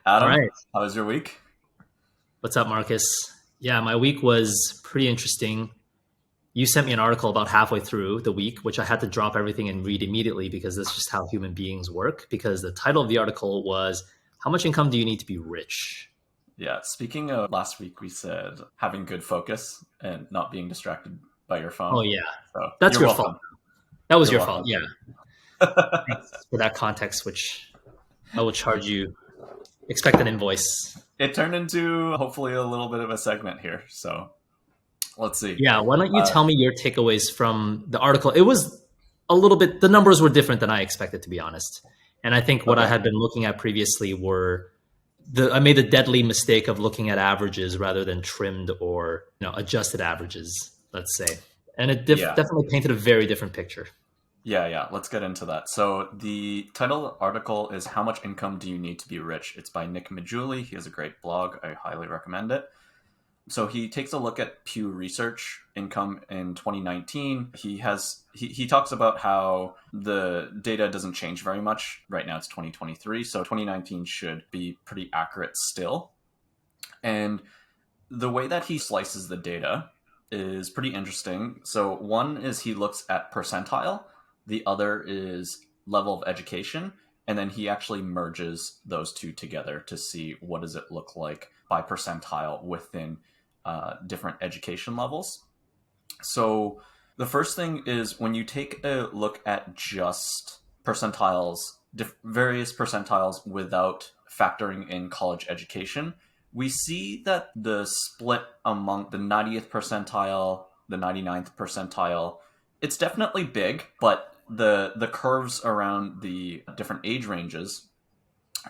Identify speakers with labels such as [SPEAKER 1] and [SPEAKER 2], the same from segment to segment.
[SPEAKER 1] All
[SPEAKER 2] Adam,
[SPEAKER 1] right.
[SPEAKER 2] how was your week?
[SPEAKER 1] What's up, Marcus? Yeah, my week was pretty interesting. You sent me an article about halfway through the week, which I had to drop everything and read immediately because that's just how human beings work. Because the title of the article was, How Much Income Do You Need to Be Rich?
[SPEAKER 2] Yeah, speaking of last week, we said having good focus and not being distracted by your
[SPEAKER 1] Oh,
[SPEAKER 2] phone.
[SPEAKER 1] yeah.
[SPEAKER 2] So
[SPEAKER 1] That's
[SPEAKER 2] you're
[SPEAKER 1] your fault.
[SPEAKER 2] welcome.
[SPEAKER 1] That was
[SPEAKER 2] You're
[SPEAKER 1] your fault.
[SPEAKER 2] welcome.
[SPEAKER 1] Yeah. Thanks for that context, which I will charge you. Expect an invoice.
[SPEAKER 2] It turned into hopefully a little bit of a segment here. So let's see.
[SPEAKER 1] Yeah. Why don't you
[SPEAKER 2] Uh,
[SPEAKER 1] tell me your takeaways from the article? It was a little bit, the numbers were different than I expected, to be honest. And I think what I
[SPEAKER 2] okay.
[SPEAKER 1] had been looking at previously were I made the deadly mistake of looking at averages rather than trimmed or adjusted averages, let's say, and it
[SPEAKER 2] Yeah.
[SPEAKER 1] definitely painted a very different picture.
[SPEAKER 2] Yeah. Let's get into that. So the title of the article is How Much Income Do You Need to Be Rich? It's by Nick Majuli. He has a great blog. I highly recommend it. So he takes a look at Pew Research income in 2019. He talks about how the data doesn't change very much. Right now it's 2023, so 2019 should be pretty accurate still. And the way that he slices the data is pretty interesting. So one is he looks at percentile, the other is level of education, and then he actually merges those two together to see what does it look like by percentile within different education levels. So the first thing is when you take a look at just percentiles, various percentiles without factoring in college education, we see that the split among the 90th percentile, the 99th percentile, it's definitely big, but the curves around the different age ranges,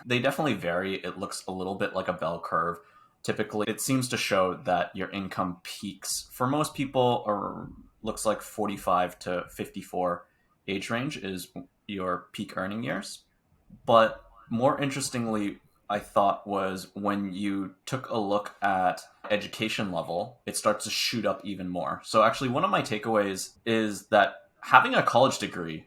[SPEAKER 2] they definitely vary. It looks a little bit like a bell curve. Typically, it seems to show that your income peaks for most people, or looks like 45 to 54 age range is your peak earning years. But more interestingly, I thought was when you took a look at education level, it starts to shoot up even more. So actually, one of my takeaways is that having a college degree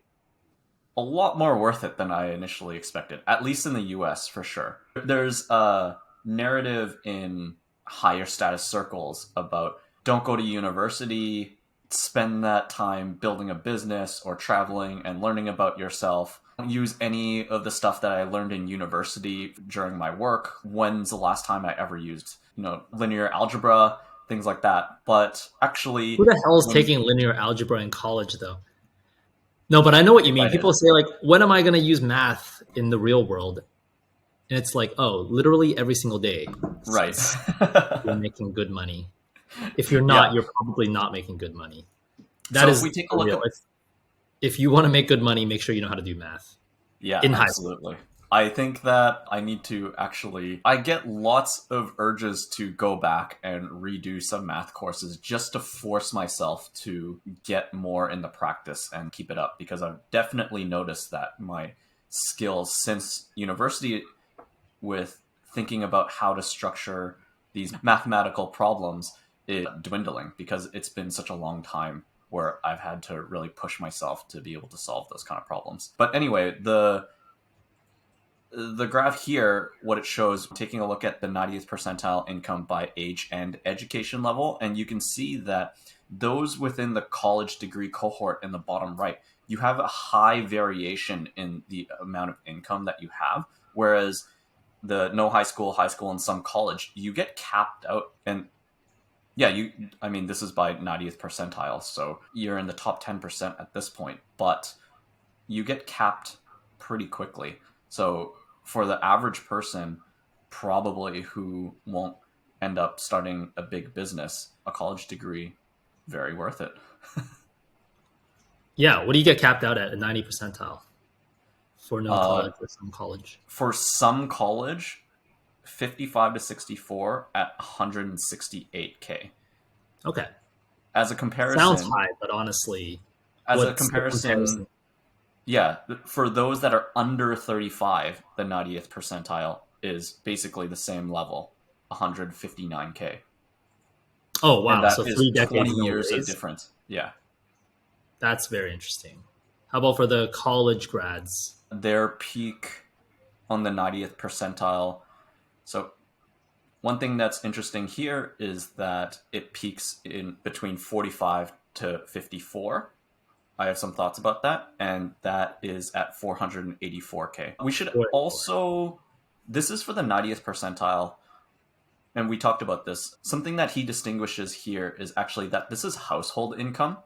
[SPEAKER 2] a lot more worth it than I initially expected, at least in the US for sure. There's a narrative in higher status circles about don't go to university, spend that time building a business or traveling and learning about yourself. Don't use any of the stuff that I learned in university during my work. When's the last time I ever used, linear algebra, things like that. But actually,
[SPEAKER 1] Who the hell is
[SPEAKER 2] when
[SPEAKER 1] taking linear algebra in college, though? No, but I know what you mean.
[SPEAKER 2] I did,
[SPEAKER 1] People say, like, when am I going to use math in the real world? And it's like, oh, literally every single day,
[SPEAKER 2] right.
[SPEAKER 1] since you're making good money. If you're not,
[SPEAKER 2] Yeah.
[SPEAKER 1] you're probably not making good money. That
[SPEAKER 2] So if
[SPEAKER 1] is
[SPEAKER 2] we take a
[SPEAKER 1] for
[SPEAKER 2] look
[SPEAKER 1] real.
[SPEAKER 2] at
[SPEAKER 1] If you want to make good money, make sure you know how to do math
[SPEAKER 2] Yeah,
[SPEAKER 1] in high school.
[SPEAKER 2] absolutely. I think that I need to actually. I get lots of urges to go back and redo some math courses just to force myself to get more in the practice and keep it up because I've definitely noticed that my skills since university with thinking about how to structure these mathematical problems is dwindling because it's been such a long time where I've had to really push myself to be able to solve those kind of problems. But anyway, the graph here, what it shows, taking a look at the 90th percentile income by age and education level, and you can see that those within the college degree cohort in the bottom right, you have a high variation in the amount of income that you have, whereas the no high school, and some college, you get capped out. And yeah, I mean, this is by 90th percentile, so you're in the top 10% at this point, but you get capped pretty quickly. So for the average person, probably who won't end up starting a big business, a college degree, very worth it.
[SPEAKER 1] Yeah, what do you get capped out at 90 percentile for no
[SPEAKER 2] Uh,
[SPEAKER 1] college or some college?
[SPEAKER 2] for some college, 55 to 64 at 168K.
[SPEAKER 1] Okay,
[SPEAKER 2] As a
[SPEAKER 1] sounds
[SPEAKER 2] comparison,
[SPEAKER 1] high, but honestly,
[SPEAKER 2] as a
[SPEAKER 1] what's the
[SPEAKER 2] comparison,
[SPEAKER 1] comparison?
[SPEAKER 2] yeah, for those that are under 35, the 90th percentile is basically the same level, 159K.
[SPEAKER 1] Oh
[SPEAKER 2] And
[SPEAKER 1] wow,
[SPEAKER 2] that
[SPEAKER 1] so
[SPEAKER 2] is
[SPEAKER 1] three
[SPEAKER 2] 20
[SPEAKER 1] decades no
[SPEAKER 2] years of
[SPEAKER 1] raise.
[SPEAKER 2] difference. Yeah.
[SPEAKER 1] That's very interesting. How about for the college grads?
[SPEAKER 2] Their peak on the 90th percentile So one thing that's interesting here is that it peaks in between 45 to 54. I have some thoughts about that, and that is at 484K. We should also, this is for the 90th percentile, and we talked about this. Something that he distinguishes here is actually that this is household income.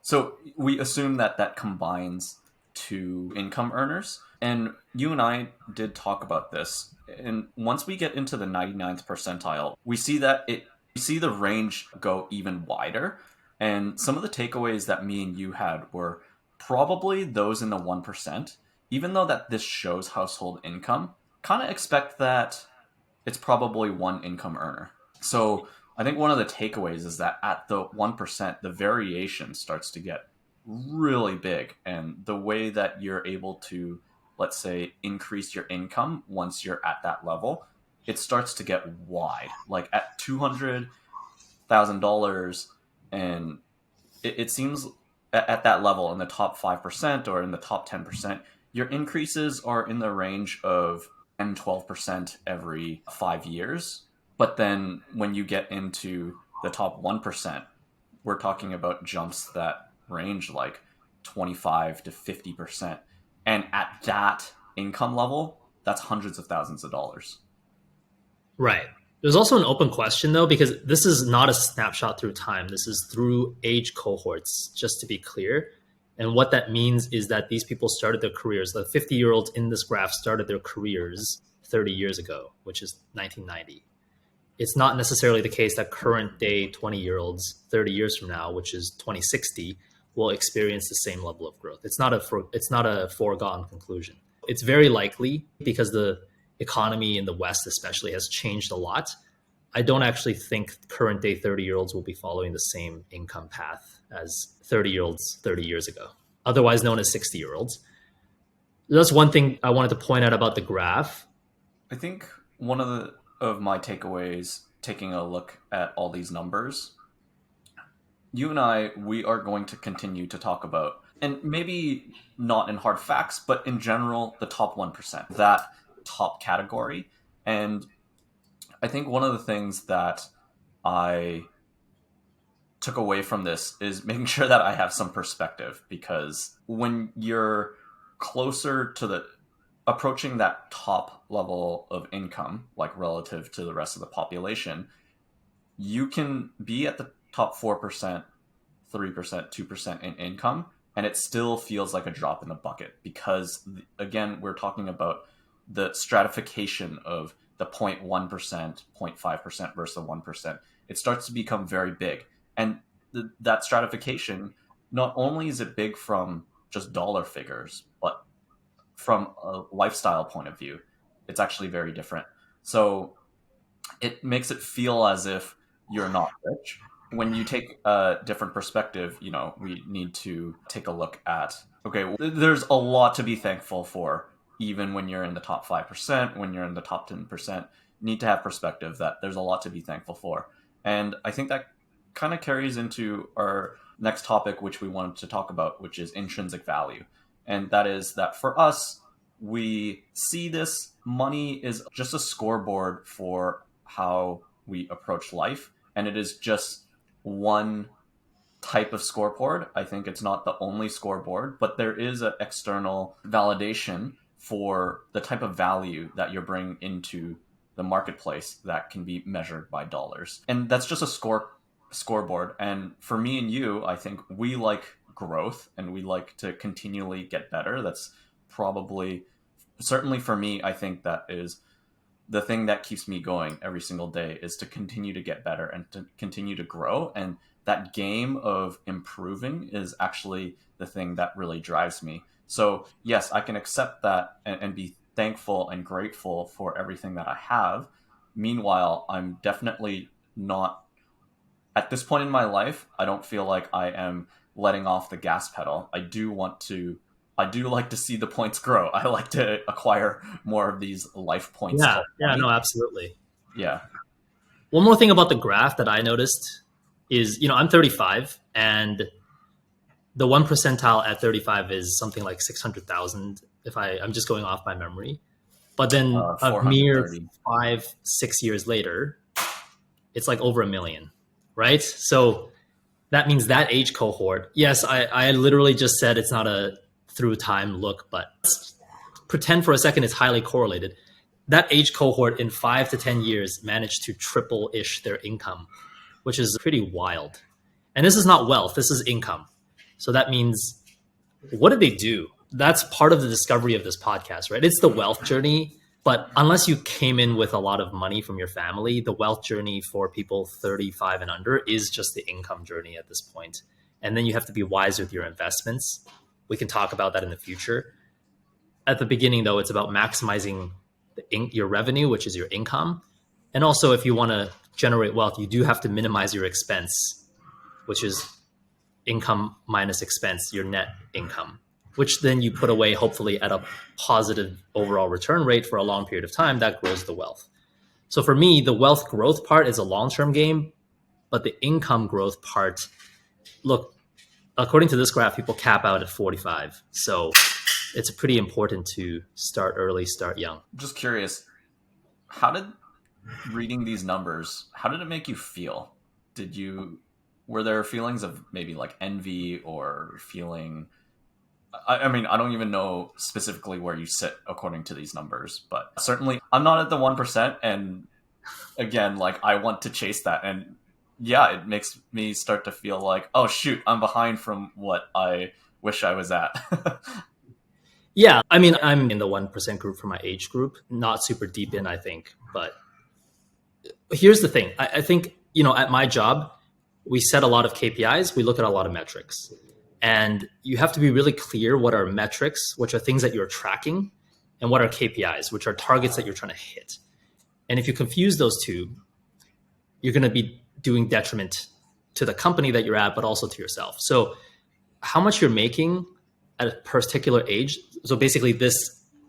[SPEAKER 2] So we assume that that combines to income earners. And you and I did talk about this. And once we get into the 99th percentile, we see that we see the range go even wider. And some of the takeaways that me and you had were probably those in the 1%. Even though that this shows household income, kind of expect that it's probably one income earner. So I think one of the takeaways is that at the 1%, the variation starts to get really big. And the way that you're able to, let's say, increase your income once you're at that level, it starts to get wide. Like at $200,000, and it seems at that level in the top 5% or in the top 10%, your increases are in the range of 10, 12% every 5 years. But then when you get into the top 1%, we're talking about jumps that range like 25 to 50%. And at that income level, that's hundreds of thousands of dollars.
[SPEAKER 1] Right. There's also an open question, though, because this is not a snapshot through time. This is through age cohorts, just to be clear. And what that means is that these people started their careers. The 50-year-olds in this graph started their careers 30 years ago, which is 1990. It's not necessarily the case that current day 20-year-olds 30 years from now, which is 2060, will experience the same level of growth. It's not a foregone conclusion. It's very likely, because the economy in the West especially has changed a lot. I don't actually think current day 30-year-olds will be following the same income path as 30-year-olds 30 years ago, otherwise known as 60-year-olds. That's one thing I wanted to point out about the graph.
[SPEAKER 2] I think one of my takeaways, taking a look at all these numbers, you and I, we are going to continue to talk about, and maybe not in hard facts, but in general, the top 1%, that top category. And I think one of the things that I took away from this is making sure that I have some perspective, because when you're closer to the approaching that top level of income, like relative to the rest of the population, you can be at the top 4%, 3%, 2% in income, and it still feels like a drop in the bucket, because again, we're talking about the stratification of the 0.1%, 0.5% versus the 1%. It starts to become very big. And that stratification, not only is it big from just dollar figures, but from a lifestyle point of view, it's actually very different. So it makes it feel as if you're not rich. When you take a different perspective, we need to take a look at, okay, there's a lot to be thankful for, even when you're in the top 5%, when you're in the top 10%, need to have perspective that there's a lot to be thankful for. And I think that kind of carries into our next topic, which we wanted to talk about, which is intrinsic value. And that is that for us, we see this money is just a scoreboard for how we approach life. And it is just one type of scoreboard. I think it's not the only scoreboard, but there is an external validation for the type of value that you're bringing into the marketplace that can be measured by dollars. And that's just a scoreboard. And for me and you, I think we like growth and we like to continually get better. That's probably, certainly for me, I think that is the thing that keeps me going every single day, is to continue to get better and to continue to grow. And that game of improving is actually the thing that really drives me. So yes, I can accept that and be thankful and grateful for everything that I have. Meanwhile, I'm definitely not, at this point in my life, I don't feel like I am letting off the gas pedal. I do like to see the points grow. I like to acquire more of these life points.
[SPEAKER 1] Yeah, no, absolutely.
[SPEAKER 2] Yeah.
[SPEAKER 1] One more thing about the graph that I noticed is, I'm 35, and the 1 percentile at 35 is something like 600,000. I'm just going off my memory. But then a mere
[SPEAKER 2] 430.
[SPEAKER 1] 5, 6 years later, it's like over 1 million, right? So that means that age cohort, yes, I literally just said it's not a through time look, but let's pretend for a second it's highly correlated. That age cohort in 5 to 10 years managed to triple ish their income, which is pretty wild. And this is not wealth, this is income. So that means, what did they do? That's part of the discovery of this podcast, right? It's the wealth journey. But unless you came in with a lot of money from your family, the wealth journey for people 35 and under is just the income journey at this point. And then you have to be wise with your investments. We can talk about that in the future. At the beginning, though, it's about maximizing your revenue, which is your income. And also, if you want to generate wealth, you do have to minimize your expense, which is income minus expense, your net income, which then you put away hopefully at a positive overall return rate for a long period of time. That grows the wealth. So for me, the wealth growth part is a long-term game, but the income growth part, look, according to this graph, people cap out at 45. So it's pretty important to start early, start young.
[SPEAKER 2] Just curious, how did reading these numbers, how did it make you feel? Were there feelings of maybe like envy or feeling, I mean, I don't even know specifically where you sit according to these numbers, but certainly I'm not at the 1%. And again, like I want to chase that. And yeah, it makes me start to feel like, oh shoot, I'm behind from what I wish I was at.
[SPEAKER 1] Yeah, I mean, I'm in the 1% group for my age group, not super deep in, I think. But here's the thing. I think, at my job, we set a lot of KPIs. We look at a lot of metrics. And you have to be really clear what are metrics, which are things that you're tracking, and what are KPIs, which are targets that you're trying to hit. And if you confuse those two, you're going to be doing detriment to the company that you're at, but also to yourself. So how much you're making at a particular age. So basically this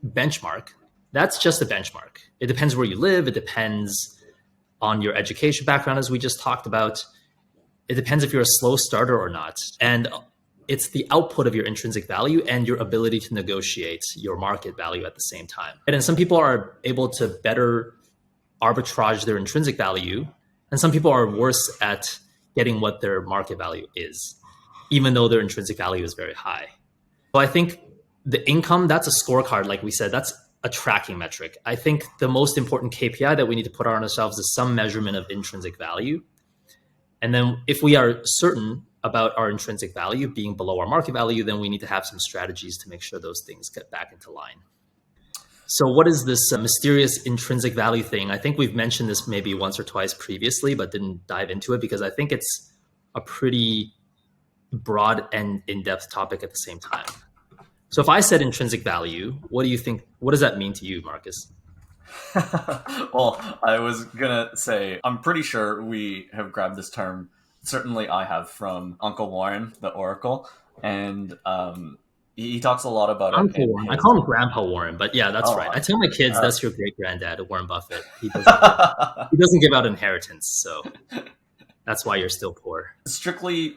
[SPEAKER 1] benchmark, that's just a benchmark. It depends where you live. It depends on your education background, as we just talked about. It depends if you're a slow starter or not. And it's the output of your intrinsic value and your ability to negotiate your market value at the same time. And some people are able to better arbitrage their intrinsic value, and some people are worse at getting what their market value is, even though their intrinsic value is very high. So I think the income, that's a scorecard, like we said, that's a tracking metric. I think the most important KPI that we need to put on ourselves is some measurement of intrinsic value. And then if we are certain about our intrinsic value being below our market value, then we need to have some strategies to make sure those things get back into line. So what is this mysterious intrinsic value thing? I think we've mentioned this maybe once or twice previously, but didn't dive into it because I think it's a pretty broad and in-depth topic at the same time. So if I said intrinsic value, what do you think? What does that mean to you, Marcus?
[SPEAKER 2] Well, I was going to say, I'm pretty sure we have grabbed this term. Certainly I have from Uncle Warren, the Oracle. And he talks a lot about it
[SPEAKER 1] Uncle
[SPEAKER 2] in
[SPEAKER 1] Warren. I
[SPEAKER 2] his...
[SPEAKER 1] call him Grandpa Warren, but yeah, that's
[SPEAKER 2] Oh,
[SPEAKER 1] right. I tell my kids that's your great granddad, Warren Buffett. He doesn't give out inheritance, so that's why you're still poor.
[SPEAKER 2] strictly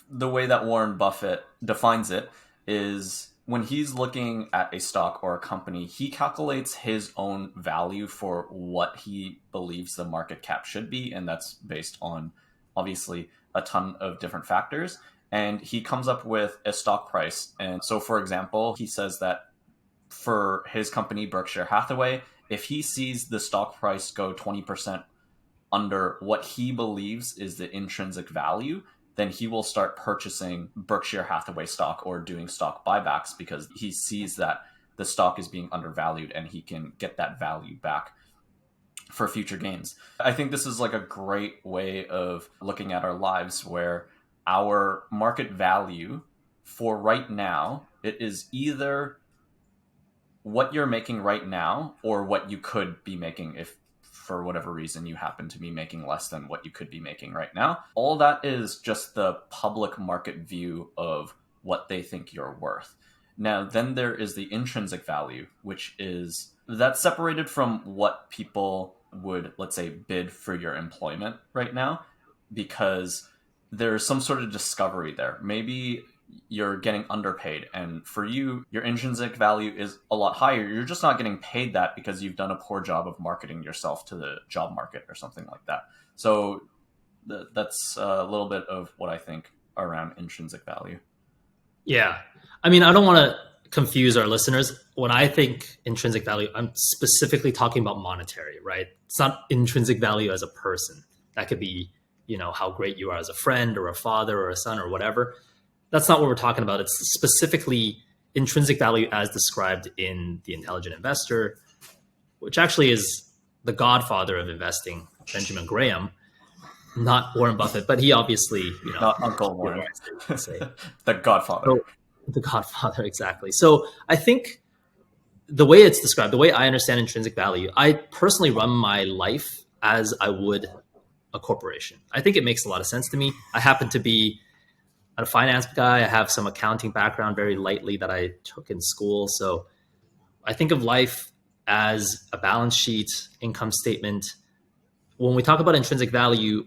[SPEAKER 2] the way that Warren Buffett defines it is when he's looking at a stock or a company, he calculates his own value for what he believes the market cap should be. And that's based on obviously a ton of different factors. And he comes up with a stock price. And so, for example, he says that for his company, Berkshire Hathaway, if he sees the stock price go 20% under what he believes is the intrinsic value, then he will start purchasing Berkshire Hathaway stock or doing stock buybacks because he sees that the stock is being undervalued and he can get that value back for future gains. I think this is like a great way of looking at our lives where our market value for right now, it is either what you're making right now or what you could be making if for whatever reason you happen to be making less than what you could be making right now. All that is just the public market view of what they think you're worth. Now, then there is the intrinsic value, which is that's separated from what people would, let's say, bid for your employment right now, because there's some sort of discovery there. Maybe you're getting underpaid. And for you, your intrinsic value is a lot higher. You're just not getting paid that because you've done a poor job of marketing yourself to the job market or something like that. So that's a little bit of what I think around intrinsic value.
[SPEAKER 1] Yeah. I mean, I don't want to confuse our listeners. When I think intrinsic value, I'm specifically talking about monetary, right? It's not intrinsic value as a person. That could be, how great you are as a friend or a father or a son or whatever. That's not what we're talking about. It's specifically intrinsic value as described in The Intelligent Investor, which actually is the godfather of investing, Benjamin Graham, not Warren Buffett, but he obviously,
[SPEAKER 2] Not Uncle Warren,
[SPEAKER 1] say.
[SPEAKER 2] the Godfather.
[SPEAKER 1] So, the godfather, exactly. So I think the way it's described, the way I understand intrinsic value, I personally run my life as I would a corporation. I think it makes a lot of sense to me. I happen to be a finance guy. I have some accounting background very lightly that I took in school. So I think of life as a balance sheet, income statement. When we talk about intrinsic value,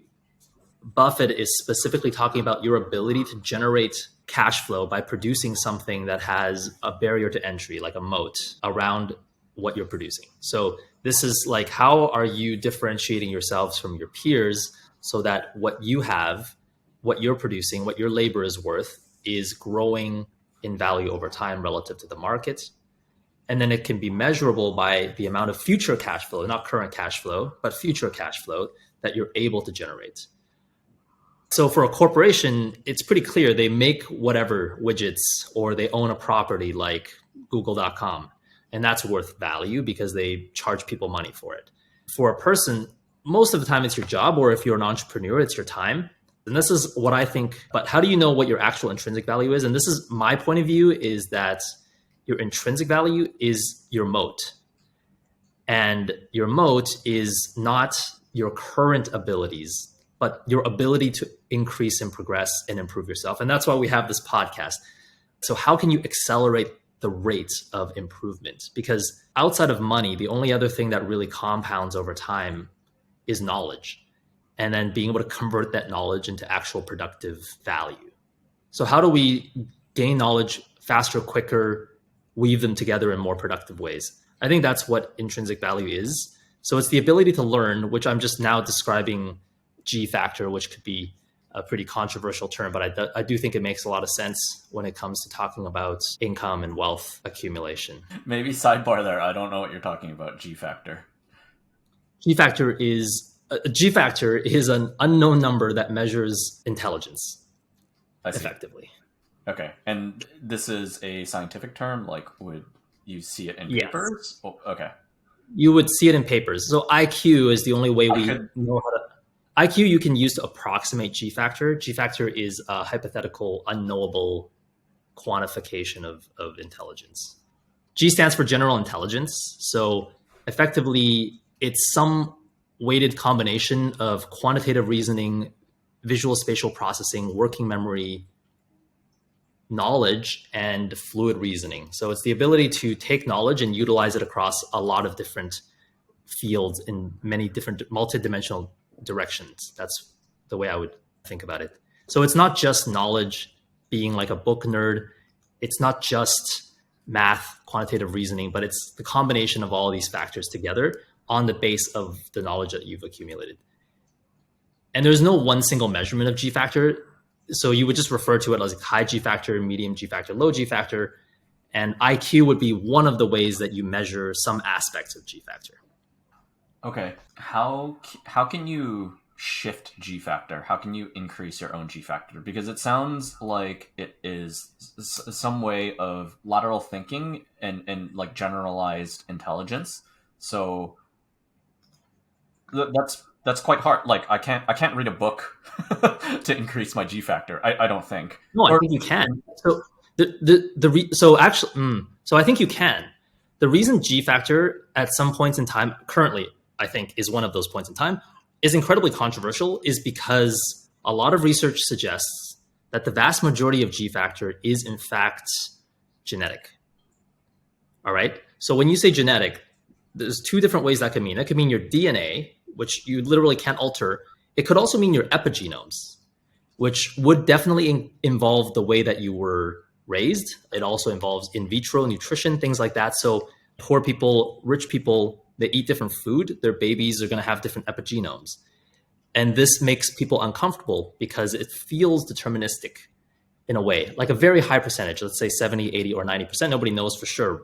[SPEAKER 1] Buffett is specifically talking about your ability to generate cash flow by producing something that has a barrier to entry, like a moat around what you're producing. So this is like, how are you differentiating yourselves from your peers so that what you have, what you're producing, what your labor is worth is growing in value over time relative to the market. And then it can be measurable by the amount of future cash flow, not current cash flow, but future cash flow that you're able to generate. So for a corporation, it's pretty clear they make whatever widgets or they own a property like Google.com, and that's worth value because they charge people money for it. For a person, most of the time it's your job, or if you're an entrepreneur, it's your time. And this is what I think, but how do you know what your actual intrinsic value is? And this is my point of view, is that your intrinsic value is your moat. And your moat is not your current abilities, but your ability to increase and progress and improve yourself. And that's why we have this podcast. So how can you accelerate the rate of improvement? Because outside of money, the only other thing that really compounds over time is knowledge. And then being able to convert that knowledge into actual productive value. So how do we gain knowledge faster, quicker, weave them together in more productive ways? I think that's what intrinsic value is. So it's the ability to learn, which I'm just now describing G factor, which could be a pretty controversial term, but I do think it makes a lot of sense when it comes to talking about income and wealth accumulation.
[SPEAKER 2] Maybe sidebar there. I don't know what you're talking about. G factor.
[SPEAKER 1] G factor is an unknown number that measures intelligence effectively.
[SPEAKER 2] Okay. And this is a scientific term? Like, would you see it in papers? Oh, okay.
[SPEAKER 1] You would see it in papers. So IQ is the only way we know how to... IQ you can use to approximate G factor. G factor is a hypothetical, unknowable quantification of intelligence. G stands for general intelligence. So effectively, it's some weighted combination of quantitative reasoning, visual spatial processing, working memory, knowledge, and fluid reasoning. So it's the ability to take knowledge and utilize it across a lot of different fields in many different multidimensional directions. That's the way I would think about it. So it's not just knowledge, being like a book nerd. It's not just math, quantitative reasoning, but it's the combination of all of these factors together on the base of the knowledge that you've accumulated. And there's no one single measurement of G factor. So you would just refer to it as like high G factor, medium G factor, low G factor. And IQ would be one of the ways that you measure some aspects of G factor.
[SPEAKER 2] Okay. How can you shift G factor? How can you increase your own G factor? Because it sounds like it is some way of lateral thinking and like generalized intelligence. So that's quite hard. Like I can't read a book to increase my G factor. I don't think.
[SPEAKER 1] No, I think you can. So so I think you can. The reason G factor at some points in time, currently, I think is one of those points in time, is incredibly controversial is because a lot of research suggests that the vast majority of G factor is in fact genetic. All right. So when you say genetic, there's two different ways that could mean. It could mean your DNA, which you literally can't alter. It could also mean your epigenomes, which would definitely involve the way that you were raised. It also involves in vitro nutrition, things like that. So poor people, rich people, they eat different food. Their babies are going to have different epigenomes. And this makes people uncomfortable because it feels deterministic in a way, like a very high percentage, let's say 70, 80, or 90%. Nobody knows for sure.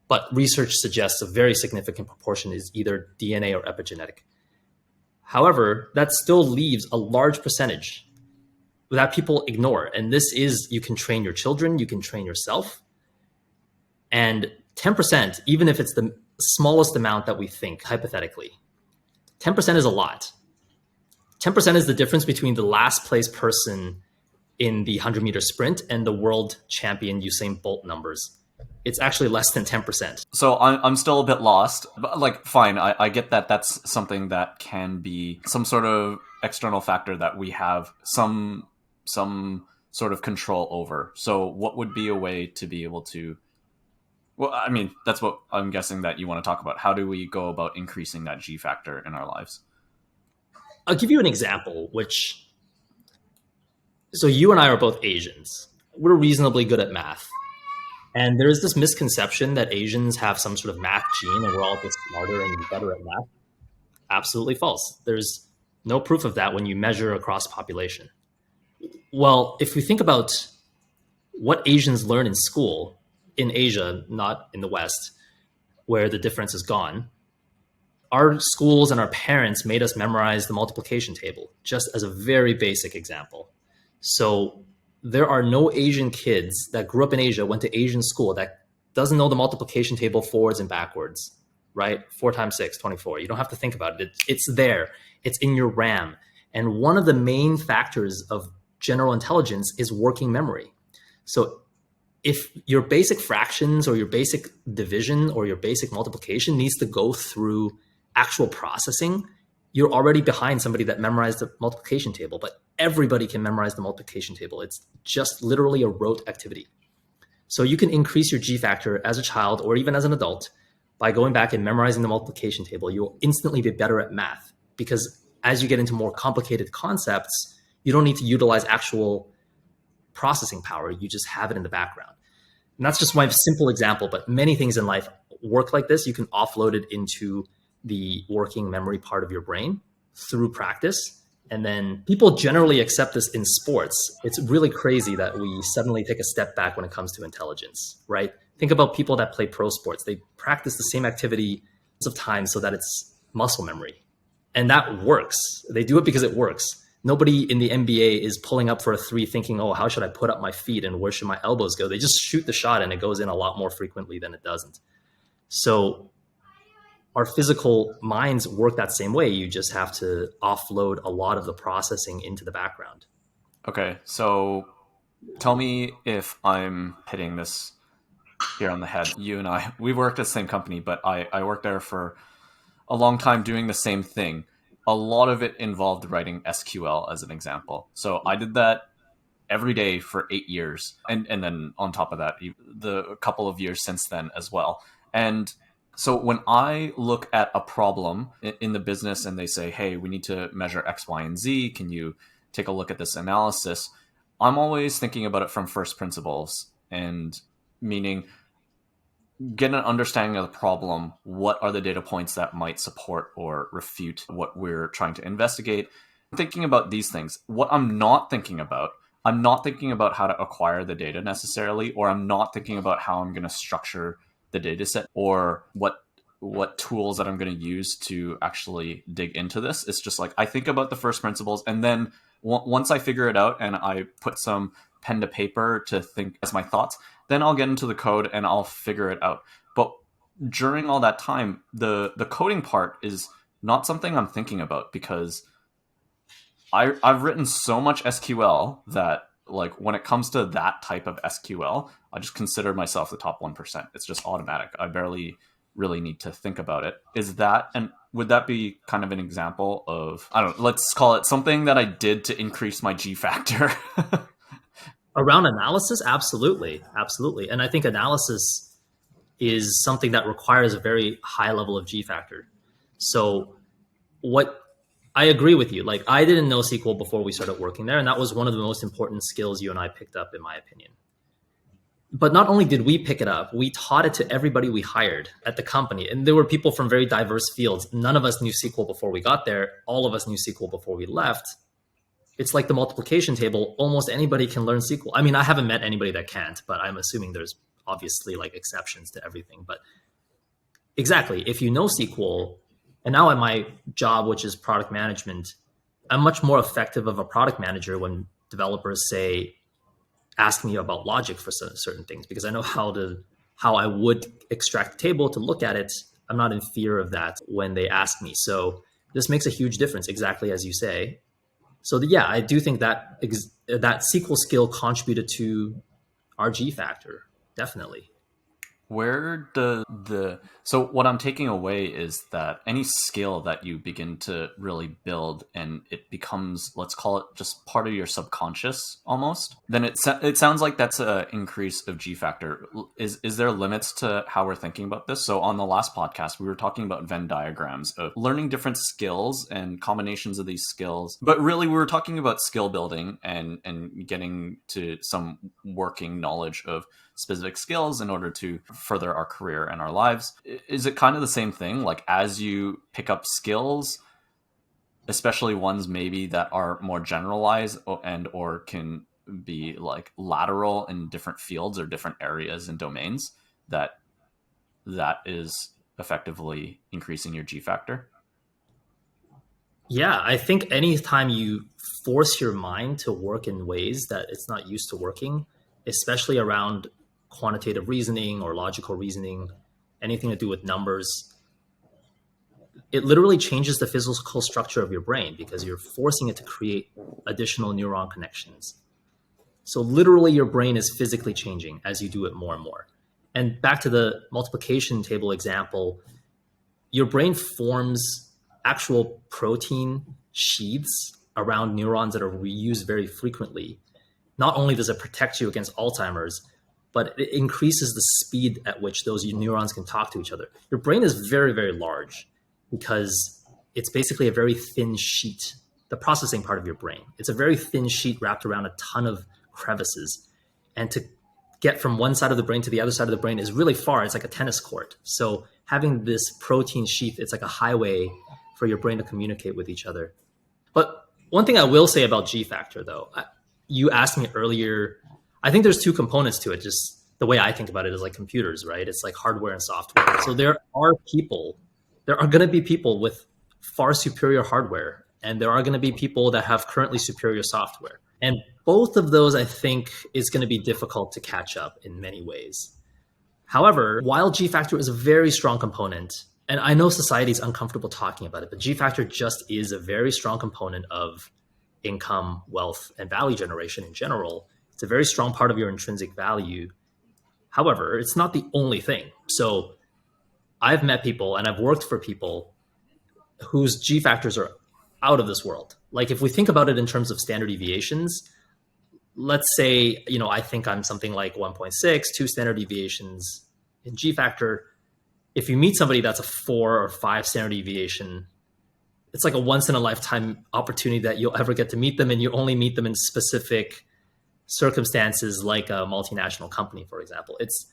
[SPEAKER 1] But research suggests a very significant proportion is either DNA or epigenetic. However, that still leaves a large percentage that people ignore. And this is, you can train your children, you can train yourself. And 10%, even if it's the smallest amount that we think, hypothetically, 10% is a lot. 10% is the difference between the last place person in the 100-meter sprint and the world champion Usain Bolt numbers. It's actually less than 10%.
[SPEAKER 2] So I'm still a bit lost. But like, fine, I get that that's something that can be some sort of external factor that we have some sort of control over. So what would be a way to be able to... Well, I mean, that's what I'm guessing that you want to talk about. How do we go about increasing that G factor in our lives?
[SPEAKER 1] I'll give you an example, so you and I are both Asians. We're reasonably good at math. And there's this misconception that Asians have some sort of math gene and we're all just smarter and better at math. Absolutely false. There's no proof of that when you measure across population. Well, if we think about what Asians learn in school in Asia, not in the West, where the difference is gone, our schools and our parents made us memorize the multiplication table, just as a very basic example. So there are no Asian kids that grew up in Asia, went to Asian school, that doesn't know the multiplication table forwards and backwards, right? 4 times 6, 24. You don't have to think about it. It's there. It's in your RAM. And one of the main factors of general intelligence is working memory. So if your basic fractions or your basic division or your basic multiplication needs to go through actual processing, you're already behind somebody that memorized the multiplication table. But everybody can memorize the multiplication table. It's just literally a rote activity. So you can increase your G factor as a child or even as an adult by going back and memorizing the multiplication table. You'll instantly be better at math because as you get into more complicated concepts, you don't need to utilize actual processing power. You just have it in the background. And that's just one simple example, but many things in life work like this. You can offload it into the working memory part of your brain through practice. And then people generally accept this in sports. It's really crazy that we suddenly take a step back when it comes to intelligence, right? Think about people that play pro sports. They practice the same activity lots of times so that it's muscle memory. And that works. They do it because it works. Nobody in the NBA is pulling up for a 3 thinking, oh, how should I put up my feet and where should my elbows go? They just shoot the shot and it goes in a lot more frequently than it doesn't. So our physical minds work that same way. You just have to offload a lot of the processing into the background.
[SPEAKER 2] Okay, so tell me if I'm hitting this here on the head. You and I, we worked at the same company, but I worked there for a long time doing the same thing. A lot of it involved writing SQL as an example. So I did that every day for 8 years. And then on top of that, a couple of years since then as well. And so when I look at a problem in the business and they say, hey, we need to measure X, Y, and Z, can you take a look at this analysis? I'm always thinking about it from first principles, and meaning get an understanding of the problem. What are the data points that might support or refute what we're trying to investigate? I'm thinking about these things. What I'm not thinking about how to acquire the data necessarily, or I'm not thinking about how I'm going to structure the data set or what tools that I'm going to use to actually dig into this. It's just like I think about the first principles, and then once I figure it out and I put some pen to paper to think as my thoughts, then I'll get into the code and I'll figure it out. But during all that time, the coding part is not something I'm thinking about because I've written so much SQL that like when it comes to that type of SQL, I just consider myself the top 1%. It's just automatic. I barely really need to think about it. Would that be kind of an example of, I don't know, let's call it something that I did to increase my G factor?
[SPEAKER 1] Around analysis, absolutely. Absolutely. And I think analysis is something that requires a very high level of G factor. So what I agree with you. Like, I didn't know SQL before we started working there, and that was one of the most important skills you and I picked up, in my opinion. But not only did we pick it up, we taught it to everybody we hired at the company. And there were people from very diverse fields. None of us knew SQL before we got there. All of us knew SQL before we left. It's like the multiplication table. Almost anybody can learn SQL. I mean, I haven't met anybody that can't, but I'm assuming there's obviously like exceptions to everything. But exactly, if you know SQL, and now at my job, which is product management, I'm much more effective of a product manager when developers say, ask me about logic for certain things, because I know how I would extract a table to look at it. I'm not in fear of that when they ask me. So this makes a huge difference, exactly as you say. So yeah, I do think that that SQL skill contributed to our G factor, definitely.
[SPEAKER 2] Where the so what I'm taking away is that any skill that you begin to really build and it becomes, let's call it, just part of your subconscious almost, then it sounds like that's an increase of G factor. Is there limits to how we're thinking about this? So on the last podcast we were talking about Venn diagrams of learning different skills and combinations of these skills, but really we were talking about skill building and getting to some working knowledge of specific skills in order to further our career and our lives. Is it kind of the same thing? Like as you pick up skills, especially ones maybe that are more generalized and or can be like lateral in different fields or different areas and domains, that is effectively increasing your G factor?
[SPEAKER 1] Yeah, I think anytime you force your mind to work in ways that it's not used to working, especially around quantitative reasoning or logical reasoning, anything to do with numbers, it literally changes the physical structure of your brain because you're forcing it to create additional neuron connections. So literally your brain is physically changing as you do it more and more. And back to the multiplication table example, your brain forms actual protein sheaths around neurons that are reused very frequently. Not only does it protect you against Alzheimer's, but it increases the speed at which those neurons can talk to each other. Your brain is very, very large because it's basically a very thin sheet, the processing part of your brain. It's a very thin sheet wrapped around a ton of crevices. And to get from one side of the brain to the other side of the brain is really far. It's like a tennis court. So having this protein sheath, it's like a highway for your brain to communicate with each other. But one thing I will say about G factor, though, you asked me earlier, I think there's two components to it. Just the way I think about it is like computers, right? It's like hardware and software. So there are going to be people with far superior hardware, and there are going to be people that have currently superior software. And both of those, I think, is going to be difficult to catch up in many ways. However, while G factor is a very strong component, and I know society is uncomfortable talking about it, but G factor just is a very strong component of income, wealth, and value generation in general. It's a very strong part of your intrinsic value. However, it's not the only thing. So I've met people and I've worked for people whose G factors are out of this world. Like if we think about it in terms of standard deviations, let's say, I think I'm something like 1.6, 2 standard deviations in G factor. If you meet somebody that's a 4 or 5 standard deviation, it's like a once in a lifetime opportunity that you'll ever get to meet them, and you only meet them in specific circumstances like a multinational company, for example. It's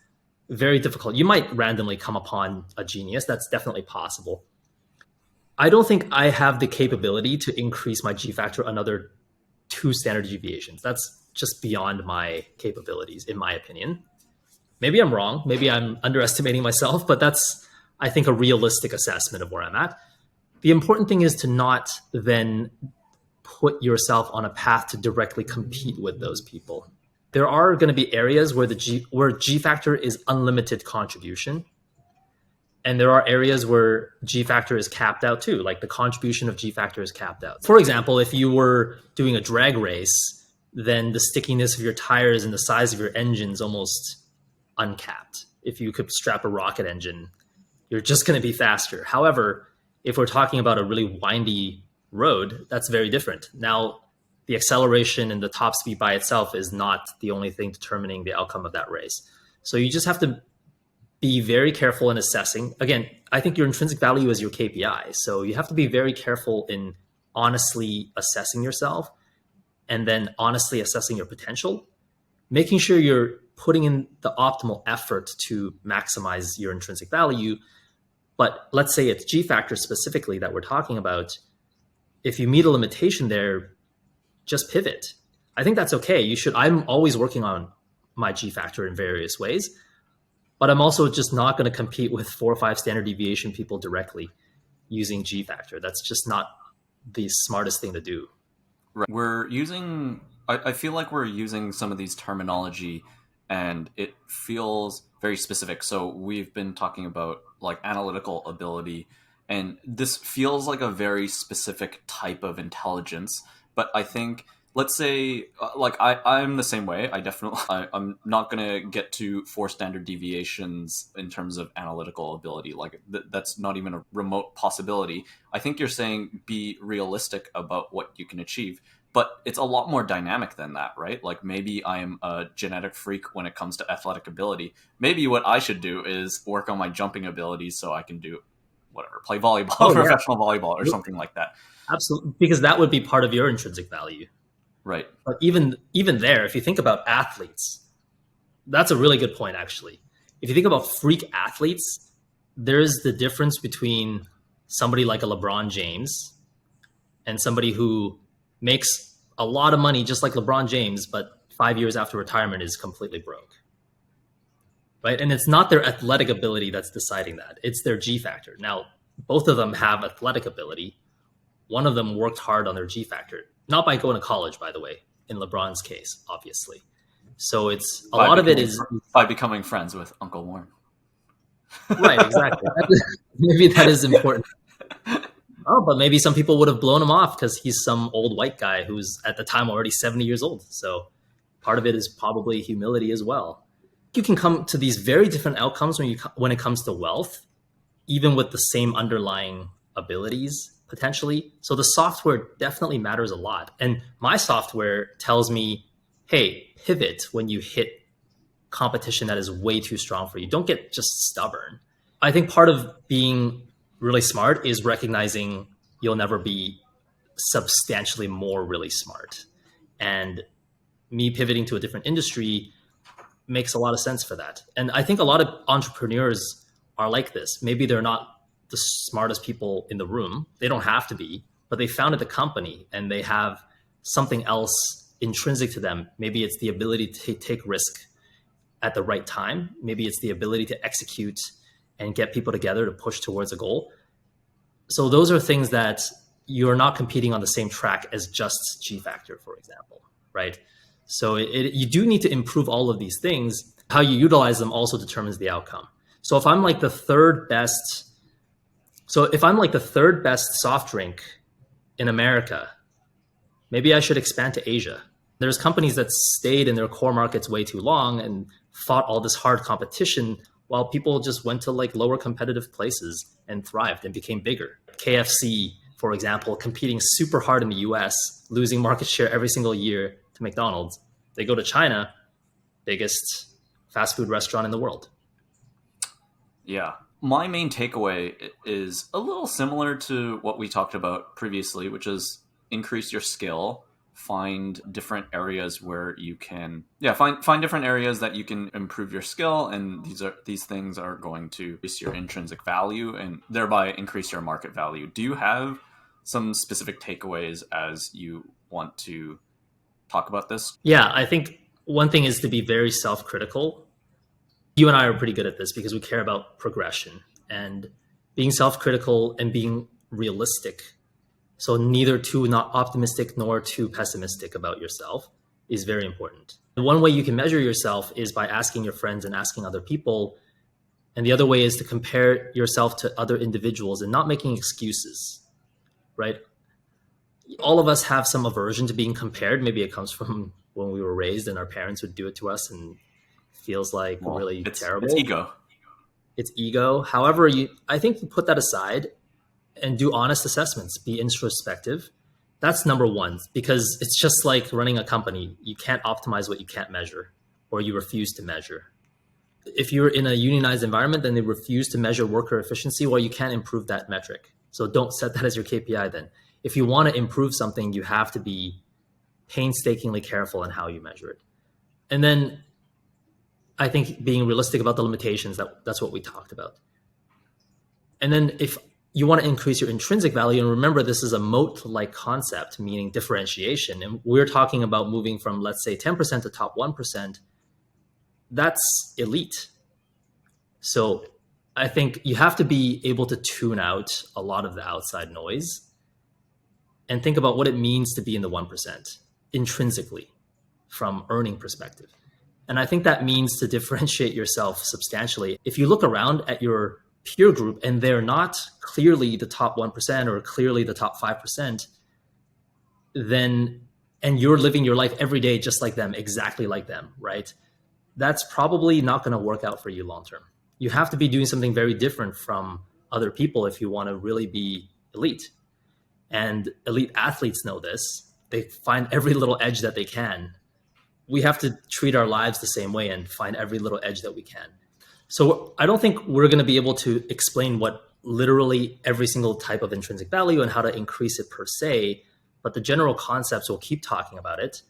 [SPEAKER 1] very difficult. You might randomly come upon a genius. That's definitely possible. I don't think I have the capability to increase my G factor another 2 standard deviations. That's just beyond my capabilities, in my opinion. Maybe I'm wrong. Maybe I'm underestimating myself, but that's, I think, a realistic assessment of where I'm at. The important thing is to not then put yourself on a path to directly compete with those people. There are going to be areas where G factor is unlimited contribution. And there are areas where G factor is capped out too, like the contribution of G factor is capped out. For example, if you were doing a drag race, then the stickiness of your tires and the size of your engine is almost uncapped. If you could strap a rocket engine, you're just going to be faster. However, if we're talking about a really windy road, that's very different. Now, the acceleration and the top speed by itself is not the only thing determining the outcome of that race. So you just have to be very careful in assessing. Again, I think your intrinsic value is your KPI. So you have to be very careful in honestly assessing yourself and then honestly assessing your potential, making sure you're putting in the optimal effort to maximize your intrinsic value. But let's say it's G factor specifically that we're talking about. If you meet a limitation there, just pivot. I think that's okay. I'm always working on my G factor in various ways, but I'm also just not going to compete with 4 or 5 standard deviation people directly using G factor. That's just not the smartest thing to do.
[SPEAKER 2] Right. I feel like we're using some of these terminology and it feels very specific. So we've been talking about like analytical ability, and this feels like a very specific type of intelligence. But I think, let's say, I'm the same way. I'm not going to get to 4 standard deviations in terms of analytical ability. Like that's not even a remote possibility. I think you're saying be realistic about what you can achieve. But it's a lot more dynamic than that, right? Like maybe I'm a genetic freak when it comes to athletic ability. Maybe what I should do is work on my jumping abilities so I can do whatever, play volleyball,
[SPEAKER 1] Oh, yeah.
[SPEAKER 2] professional volleyball or something like that.
[SPEAKER 1] Absolutely. Because that would be part of your intrinsic value.
[SPEAKER 2] Right.
[SPEAKER 1] But even there, if you think about athletes, that's a really good point, actually. If you think about freak athletes, there's the difference between somebody like a LeBron James and somebody who makes a lot of money just like LeBron James, but 5 years after retirement is completely broke. Right? And it's not their athletic ability that's deciding that. It's their G factor. Now, both of them have athletic ability. One of them worked hard on their G factor, not by going to college, by the way, in LeBron's case, obviously. So it's a lot of it is
[SPEAKER 2] by becoming friends with Uncle Warren.
[SPEAKER 1] Right, exactly. Maybe that is important. Oh, but maybe some people would have blown him off because he's some old white guy who's at the time already 70 years old. So part of it is probably humility as well. You can come to these very different outcomes when it comes to wealth, even with the same underlying abilities potentially. So the software definitely matters a lot. And my software tells me, hey, pivot when you hit competition that is way too strong for you. Don't get just stubborn. I think part of being really smart is recognizing you'll never be substantially more really smart. And me pivoting to a different industry makes a lot of sense for that. And I think a lot of entrepreneurs are like this. Maybe they're not the smartest people in the room. They don't have to be, but they founded the company and they have something else intrinsic to them. Maybe it's the ability to take risk at the right time. Maybe it's the ability to execute and get people together to push towards a goal. So those are things that you're not competing on the same track as just G factor, for example, right? So you do need to improve all of these things. How you utilize them also determines the outcome. So if I'm like the third best soft drink in America, maybe I should expand to Asia. There's companies that stayed in their core markets way too long and fought all this hard competition while people just went to like lower competitive places and thrived and became bigger. KFC, for example, competing super hard in the US, losing market share every single year to McDonald's. They go to China, biggest fast food restaurant in the world.
[SPEAKER 2] Yeah. My main takeaway is a little similar to what we talked about previously, which is increase your skill, find different areas where you can find different areas that you can improve your skill, and these things are going to increase your intrinsic value and thereby increase your market value. Do you have some specific takeaways as you want to talk about this?
[SPEAKER 1] Yeah, I think one thing is to be very self-critical. You and I are pretty good at this because we care about progression and being self-critical and being realistic. So neither too not optimistic nor too pessimistic about yourself is very important. And one way you can measure yourself is by asking your friends and asking other people. And the other way is to compare yourself to other individuals and not making excuses, right? All of us have some aversion to being compared. Maybe it comes from when we were raised and our parents would do it to us and feels like really terrible.
[SPEAKER 2] It's ego.
[SPEAKER 1] It's ego. However, I think you put that aside and do honest assessments, be introspective. That's number one, because it's just like running a company. You can't optimize what you can't measure or you refuse to measure. If you're in a unionized environment, then they refuse to measure worker efficiency, well, you can't improve that metric. So don't set that as your KPI then. if you want to improve something, you have to be painstakingly careful in how you measure it. And then I think being realistic about the limitations, that's what we talked about. And then if you want to increase your intrinsic value, and remember, this is a moat-like concept, meaning differentiation. And we're talking about moving from, let's say, 10% to top 1%. That's elite. So I think you have to be able to tune out a lot of the outside noise and think about what it means to be in the 1% intrinsically from earning perspective. And I think that means to differentiate yourself substantially. If you look around at your peer group and they're not clearly the top 1% or clearly the top 5%, then, and you're living your life every day just like them, exactly like them, right? That's probably not going to work out for you long term. You have to be doing something very different from other people if you want to really be elite. And elite athletes know this. They find every little edge that they can. We have to treat our lives the same way and find every little edge that we can. So I don't think we're going to be able to explain what literally every single type of intrinsic value and how to increase it per se, but the general concepts, we'll keep talking about it.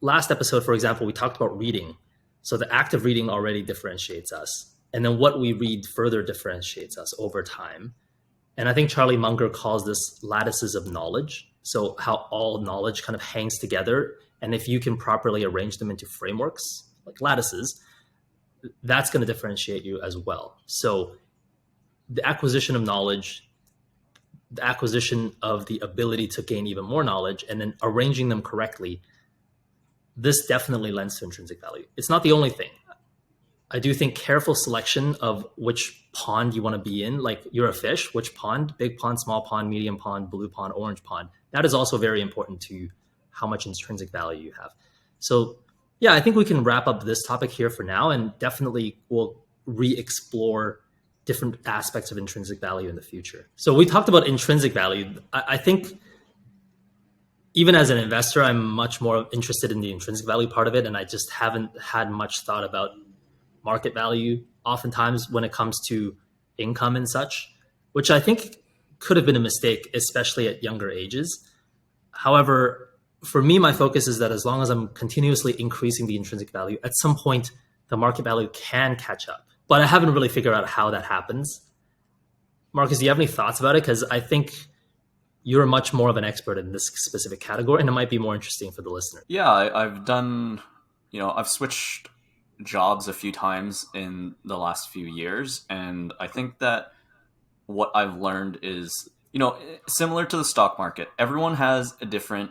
[SPEAKER 1] Last episode, for example, we talked about reading. So the act of reading already differentiates us. And then what we read further differentiates us over time. And I think Charlie Munger calls this lattices of knowledge. So how all knowledge kind of hangs together. And if you can properly arrange them into frameworks, like lattices, that's going to differentiate you as well. So the acquisition of knowledge, the acquisition of the ability to gain even more knowledge, and then arranging them correctly, this definitely lends to intrinsic value. It's not the only thing. I do think careful selection of which pond you want to be in, like you're a fish, which pond, big pond, small pond, medium pond, blue pond, orange pond, that is also very important to how much intrinsic value you have. So yeah, I think we can wrap up this topic here for now, and definitely we'll re-explore different aspects of intrinsic value in the future. So we talked about intrinsic value. I think even as an investor, I'm much more interested in the intrinsic value part of it, and I just haven't had much thought about market value oftentimes when it comes to income and such, which I think could have been a mistake, especially at younger ages. However, for me, my focus is that as long as I'm continuously increasing the intrinsic value, at some point, the market value can catch up. But I haven't really figured out how that happens. Marcus, do you have any thoughts about it? Because I think you're much more of an expert in this specific category, and it might be more interesting for the listener.
[SPEAKER 2] Yeah, I've done, I've switched jobs a few times in the last few years. And I think that what I've learned is, similar to the stock market, everyone has a different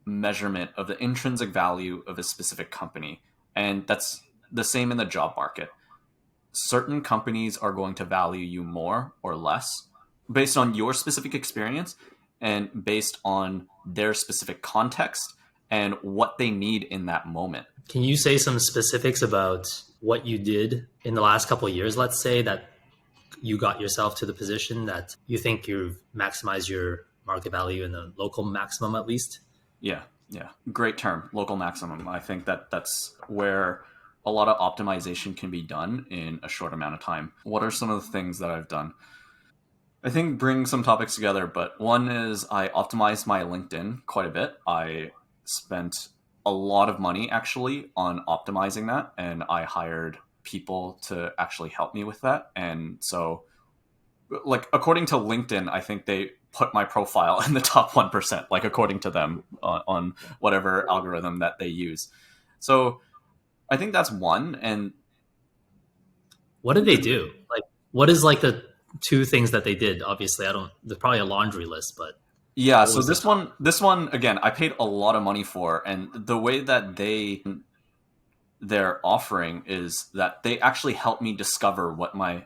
[SPEAKER 2] measurement of the intrinsic value of a specific company. And that's the same in the job market. Certain companies are going to value you more or less based on your specific experience and based on their specific context and what they need in that moment.
[SPEAKER 1] Can you say some specifics about what you did in the last couple of years, let's say, that you got yourself to the position that you think you've maximized your market value in the local maximum at least?
[SPEAKER 2] Yeah. Great term, local maximum. I think that's where a lot of optimization can be done in a short amount of time. What are some of the things that I've done? I think bring some topics together, but one is I optimized my LinkedIn quite a bit. I spent a lot of money actually on optimizing that, and I hired people to actually help me with that. And so, like, according to LinkedIn, I think they put my profile in the top 1%, like according to them on whatever algorithm that they use. So I think that's one. And
[SPEAKER 1] what did they do? Like, what is like the two things that they did? Obviously, there's probably a laundry list, but
[SPEAKER 2] yeah, so this one, again, I paid a lot of money for, and the way that they're offering is that they actually help me discover what my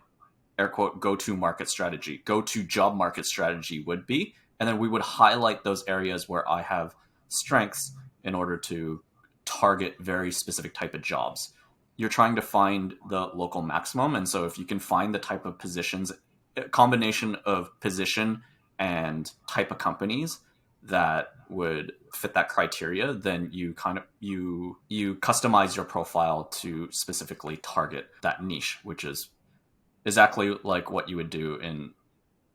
[SPEAKER 2] air quote go-to market strategy, go-to job market strategy would be. And then we would highlight those areas where I have strengths in order to target very specific type of jobs. You're trying to find the local maximum. And so if you can find the type of positions, a combination of position and type of companies that would fit that criteria, then you you customize your profile to specifically target that niche, which is exactly like what you would do in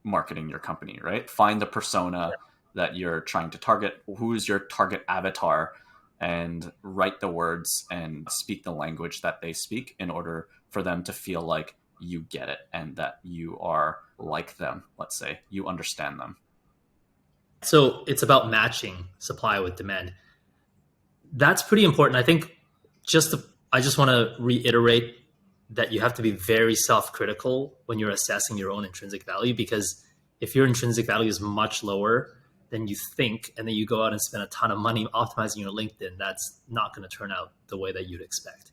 [SPEAKER 2] marketing your company, right? Find the persona that you're trying to target, who is your target avatar, and write the words and speak the language that they speak in order for them to feel like you get it and that you are like them. Let's say you understand them.
[SPEAKER 1] So it's about matching supply with demand. That's pretty important. I think I just want to reiterate that you have to be very self-critical when you're assessing your own intrinsic value, because if your intrinsic value is much lower than you think, and then you go out and spend a ton of money optimizing your LinkedIn, that's not going to turn out the way that you'd expect.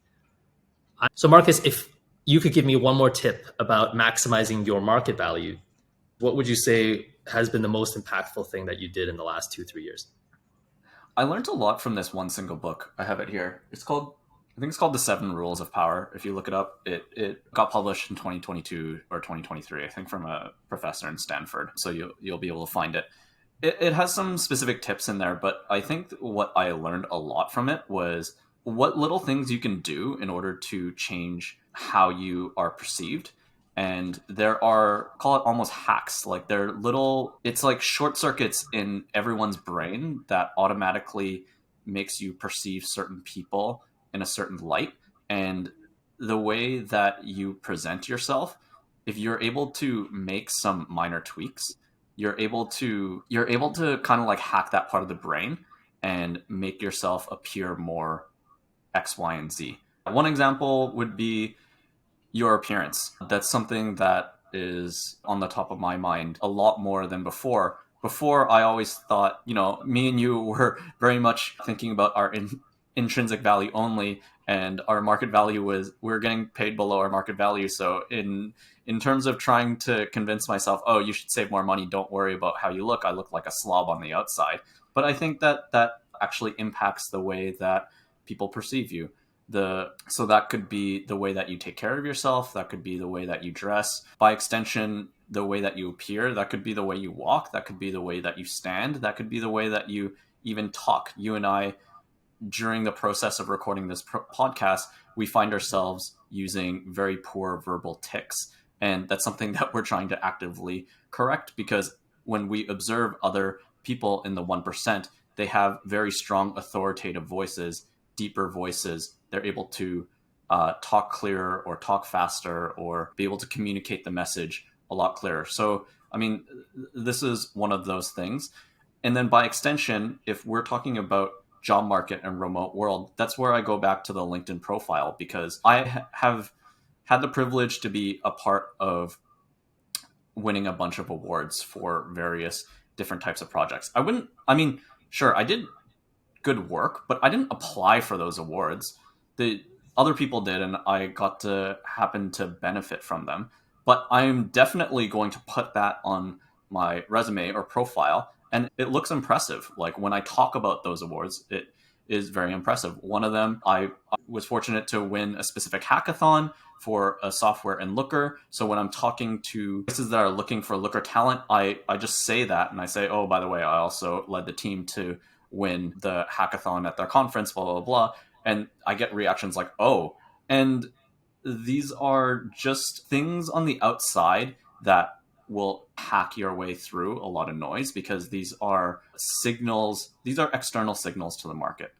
[SPEAKER 1] So Marcus, if you could give me one more tip about maximizing your market value, what would you say has been the most impactful thing that you did in the last 2, 3 years?
[SPEAKER 2] I learned a lot from this one single book. I have it here. I think it's called The Seven Rules of Power. If you look it up, it got published in 2022 or 2023, I think, from a professor in Stanford. So you'll be able to find it. It has some specific tips in there, but I think what I learned a lot from it was what little things you can do in order to change how you are perceived. And there are, call it almost hacks, like they're little, it's like short circuits in everyone's brain that automatically makes you perceive certain people in a certain light. And the way that you present yourself, if you're able to make some minor tweaks, you're able to kind of like hack that part of the brain and make yourself appear more X, Y, and Z. One example would be your appearance. That's something that is on the top of my mind a lot more than before. Before, I always thought, me and you were very much thinking about our intrinsic value only, and our market value was we're getting paid below our market value. So in terms of trying to convince myself, oh, you should save more money, don't worry about how you look. I look like a slob on the outside. But I think that actually impacts the way that people perceive you. So that could be the way that you take care of yourself, that could be the way that you dress, by extension the way that you appear, that could be the way you walk, that could be the way that you stand, that could be the way that you even talk. You and I, during the process of recording this podcast, we find ourselves using very poor verbal tics, and that's something that we're trying to actively correct, because when we observe other people in the 1%, they have very strong authoritative voices, deeper voices. They're able to talk clearer or talk faster or be able to communicate the message a lot clearer. So, I mean, this is one of those things. And then by extension, if we're talking about job market and remote world, that's where I go back to the LinkedIn profile, because I have had the privilege to be a part of winning a bunch of awards for various different types of projects. Sure, I did good work, but I didn't apply for those awards. The other people did, and I got to happen to benefit from them. But I'm definitely going to put that on my resume or profile, and it looks impressive. Like when I talk about those awards, it is very impressive. One of them, I was fortunate to win a specific hackathon for a software in Looker. So when I'm talking to places that are looking for Looker talent, I just say that, and I say, oh, by the way, I also led the team to win the hackathon at their conference, blah, blah, blah. And I get reactions like, oh. And these are just things on the outside that will hack your way through a lot of noise, because these are signals, these are external signals to the market.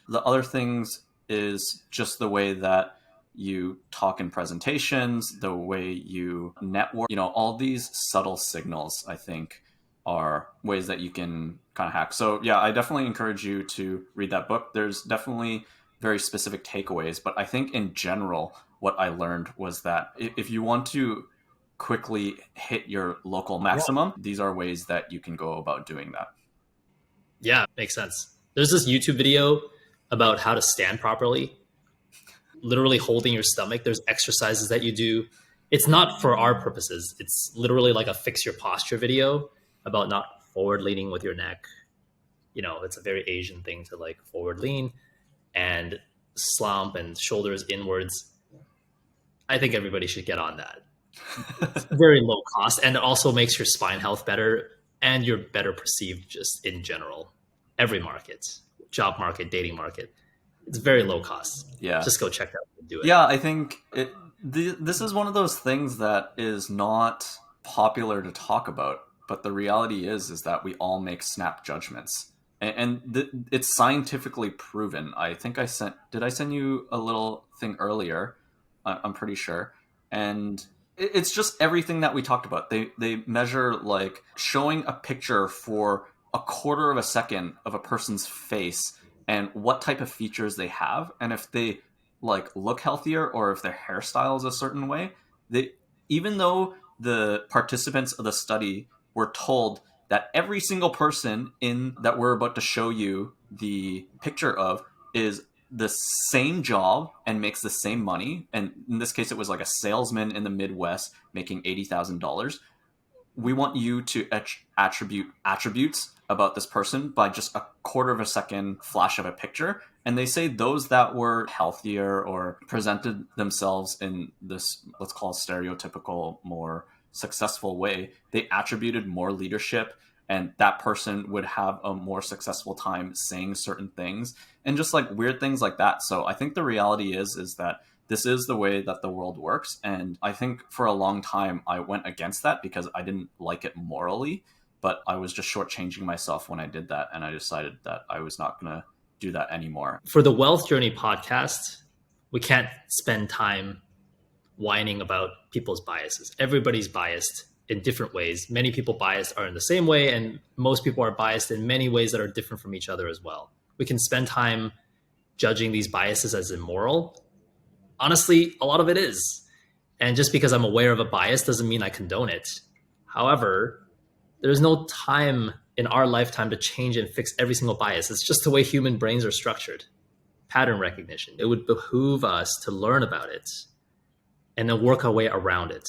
[SPEAKER 2] The other things is just the way that you talk in presentations, the way you network, all these subtle signals, I think, are ways that you can kind of hack. So yeah, I definitely encourage you to read that book. There's definitely very specific takeaways, but I think in general, what I learned was that if you want to quickly hit your local maximum, these are ways that you can go about doing that.
[SPEAKER 1] Yeah, makes sense. There's this YouTube video about how to stand properly, literally holding your stomach. There's exercises that you do. It's not for our purposes. It's literally like a fix your posture video about not forward leaning with your neck. It's a very Asian thing to like forward lean and slump and shoulders inwards. I think everybody should get on that. It's very low cost, and it also makes your spine health better, and you're better perceived just in general. Every market, job market, dating market, it's very low cost.
[SPEAKER 2] Yeah.
[SPEAKER 1] Just go check that out and do it.
[SPEAKER 2] Yeah, I think this is one of those things that is not popular to talk about, but the reality is that we all make snap judgments, it's scientifically proven. I think I send you a little thing earlier? I'm pretty sure. And it's just everything that we talked about. They measure like showing a picture for a quarter of a second of a person's face and what type of features they have, and if they like look healthier or if their hairstyle is a certain way. They, even though the participants of the study were told that every single person in that we're about to show you the picture of is the same job and makes the same money, and in this case it was like a salesman in the Midwest making $80,000. We want you to attribute attributes about this person by just a quarter of a second flash of a picture. And they say those that were healthier or presented themselves in this, let's call it stereotypical, more successful way, they attributed more leadership, and that person would have a more successful time saying certain things and just like weird things like that. So I think the reality is that this is the way that the world works. And I think for a long time, I went against that because I didn't like it morally, but I was just shortchanging myself when I did that. And I decided that I was not going to do that anymore.
[SPEAKER 1] For the Wealth Journey podcast, we can't spend time whining about people's biases. Everybody's biased in different ways. Many people biased are in the same way, and most people are biased in many ways that are different from each other as well. We can spend time judging these biases as immoral. Honestly, a lot of it is. And just because I'm aware of a bias doesn't mean I condone it. However, there's no time in our lifetime to change and fix every single bias. It's just the way human brains are structured. Pattern recognition. It would behoove us to learn about it and then work our way around it.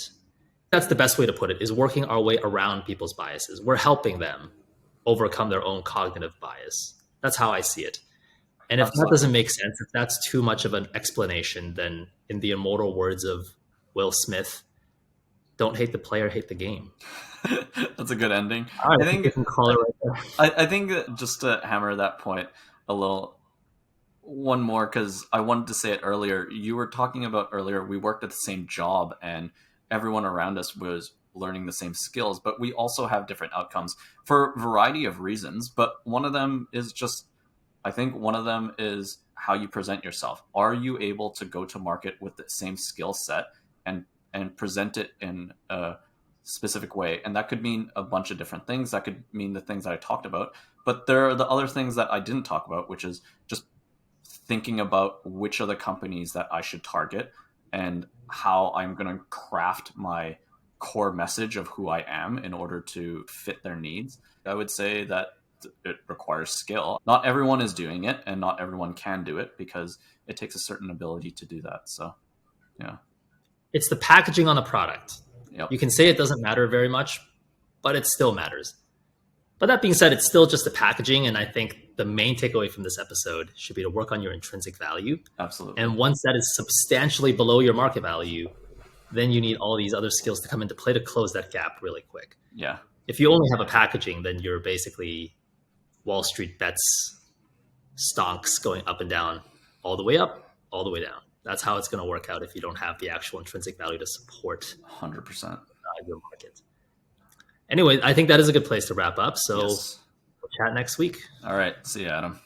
[SPEAKER 1] That's the best way to put it, is working our way around people's biases. We're helping them overcome their own cognitive bias. That's how I see it. And if that doesn't make sense, if that's too much of an explanation, then in the immortal words of Will Smith, don't hate the player, hate the game.
[SPEAKER 2] That's a good ending.
[SPEAKER 1] All right, I think you can call it right there.
[SPEAKER 2] I think just to hammer that point a little, one more, because I wanted to say it earlier. You were talking about earlier, we worked at the same job and everyone around us was learning the same skills, but we also have different outcomes for a variety of reasons. But one of them is just, I think one of them is how you present yourself. Are you able to go to market with the same skill set and present it in a specific way? And that could mean a bunch of different things. That could mean the things that I talked about. But there are the other things that I didn't talk about, which is just thinking about which are the companies that I should target and how I'm going to craft my core message of who I am in order to fit their needs. I would say that it requires skill. Not everyone is doing it, and not everyone can do it because it takes a certain ability to do that. So, yeah.
[SPEAKER 1] It's the packaging on the product.
[SPEAKER 2] Yep.
[SPEAKER 1] You can say it doesn't matter very much, but it still matters. But that being said, it's still just the packaging. And I think the main takeaway from this episode should be to work on your intrinsic value.
[SPEAKER 2] Absolutely.
[SPEAKER 1] And once that is substantially below your market value, then you need all these other skills to come into play to close that gap really quick.
[SPEAKER 2] Yeah.
[SPEAKER 1] If you only have a packaging, then you're basically Wall Street bets stocks going up and down, all the way up, all the way down. That's how it's going to work out if you don't have the actual intrinsic value to support
[SPEAKER 2] 100%
[SPEAKER 1] your market. Anyway, I think that is a good place to wrap up. So
[SPEAKER 2] yes.
[SPEAKER 1] we'll chat next week.
[SPEAKER 2] All right. See you, Adam.